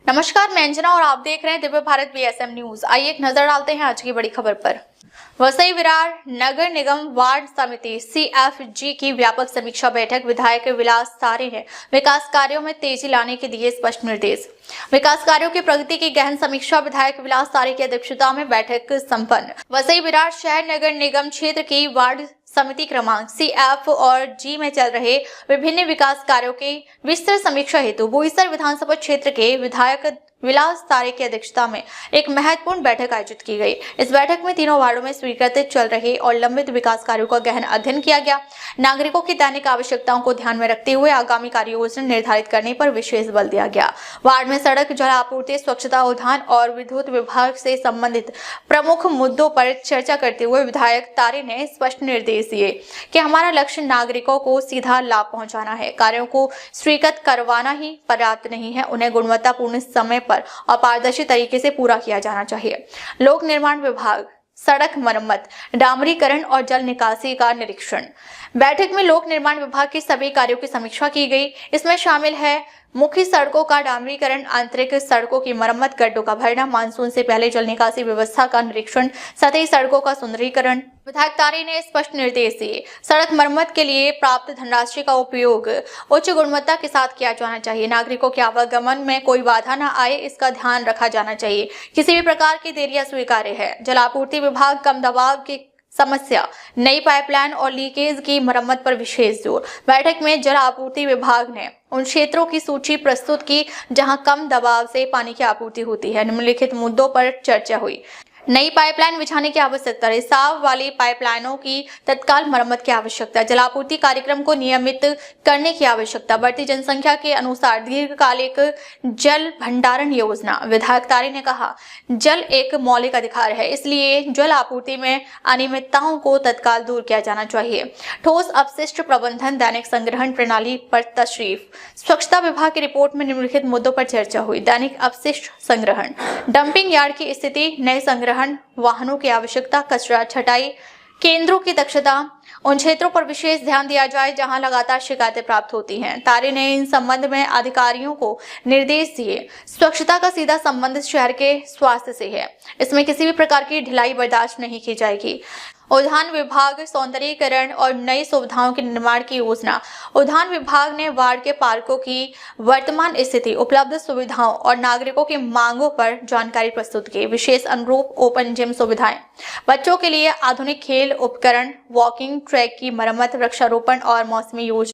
नमस्कार, मैं अंजना और आप देख रहे हैं दिव्य भारत बीएसएम न्यूज। आइए एक नजर डालते हैं आज की बड़ी खबर पर। वसई विरार नगर निगम वार्ड समिति CFG की व्यापक समीक्षा बैठक। विधायक विलास तारे ने विकास कार्यों में तेजी लाने के दिए स्पष्ट निर्देश। विकास कार्यों की प्रगति की गहन समीक्षा विधायक विलास तारे की अध्यक्षता में बैठक संपन्न। वसई विरार शहर नगर निगम क्षेत्र की वार्ड समिति क्रमांक CF और G में चल रहे विभिन्न विकास कार्यों की विस्तृत समीक्षा हेतु बोईसर विधानसभा क्षेत्र के विधायक विलास तारे की अध्यक्षता में एक महत्वपूर्ण बैठक आयोजित की गई। इस बैठक में तीनों वार्डों में स्वीकृत चल रहे और लंबित विकास कार्यों का गहन अध्ययन किया गया। नागरिकों की दैनिक आवश्यकताओं को ध्यान में रखते हुए आगामी कार्य योजना निर्धारित करने पर विशेष बल दिया गया। वार्ड में सड़क, जल आपूर्ति, स्वच्छता, उद्यान और विद्युत विभाग से संबंधित प्रमुख मुद्दों पर चर्चा करते हुए विधायक तारे ने स्पष्ट निर्देश दिए कि हमारा लक्ष्य नागरिकों को सीधा लाभ पहुंचाना है। कार्यों को स्वीकृत करवाना ही पर्याप्त नहीं है, उन्हें गुणवत्तापूर्ण समय और पारदर्शी तरीके से पूरा किया जाना चाहिए। लोक निर्माण विभाग, सड़क मरम्मत, डामरीकरण और जल निकासी का निरीक्षण। बैठक में लोक निर्माण विभाग के सभी कार्यों की समीक्षा की गई। इसमें शामिल है मुख्य सड़कों का डामरीकरण, आंतरिक सड़कों की मरम्मत, गड्ढों का भरना, मानसून से पहले जल निकासी व्यवस्था का निरीक्षण, सतही सड़कों का सुंदरीकरण। विधायक तारे ने स्पष्ट निर्देश दिए, सड़क मरम्मत के लिए प्राप्त धनराशि का उपयोग उच्च गुणवत्ता के साथ किया जाना चाहिए। नागरिकों के आवागमन में कोई बाधा न आए, इसका ध्यान रखा जाना चाहिए। किसी भी प्रकार की देरी अस्वीकार्य है। जल आपूर्ति विभाग, कम दबाव की समस्या, नई पाइपलाइन और लीकेज की मरम्मत पर विशेष जोर। बैठक में जल आपूर्ति विभाग ने उन क्षेत्रों की सूची प्रस्तुत की जहां कम दबाव से पानी की आपूर्ति होती है। निम्नलिखित मुद्दों पर चर्चा हुई। नई पाइपलाइन बिछाने की आवश्यकता, रिसाव वाली पाइपलाइनों की तत्काल मरम्मत की आवश्यकता, जलापूर्ति कार्यक्रम को नियमित करने की आवश्यकता, बढ़ती जनसंख्या के अनुसार दीर्घकालिक जल भंडारण योजना। विधायक तारे ने कहा, जल एक मौलिक अधिकार है, इसलिए जल आपूर्ति में अनियमितताओं को तत्काल दूर किया जाना चाहिए। ठोस अपशिष्ट प्रबंधन, दैनिक संग्रहण प्रणाली पर तशरीफ। स्वच्छता विभाग की रिपोर्ट में निम्नलिखित मुद्दों पर चर्चा हुई। दैनिक अपशिष्ट संग्रहण, डंपिंग यार्ड की स्थिति, नए संग्रहण वाहनों की आवश्यकता, कचरा छटाई केंद्रों की दक्षता। उन क्षेत्रों पर विशेष ध्यान दिया जाए जहां लगातार शिकायतें प्राप्त होती हैं। तारे ने इन संबंध में अधिकारियों को निर्देश दिए। स्वच्छता का सीधा संबंध शहर के स्वास्थ्य से है, इसमें किसी भी प्रकार की ढिलाई बर्दाश्त नहीं की जाएगी। उद्यान विभाग, सौंदर्यीकरण और नई सुविधाओं के निर्माण की योजना। उद्यान विभाग ने वार्ड के पार्कों की वर्तमान स्थिति, उपलब्ध सुविधाओं और नागरिकों की मांगों पर जानकारी प्रस्तुत की। विशेष अनुरूप ओपन जिम सुविधाएं, बच्चों के लिए आधुनिक खेल उपकरण, वॉकिंग ट्रैक की मरम्मत, वृक्षारोपण और मौसमी योजना।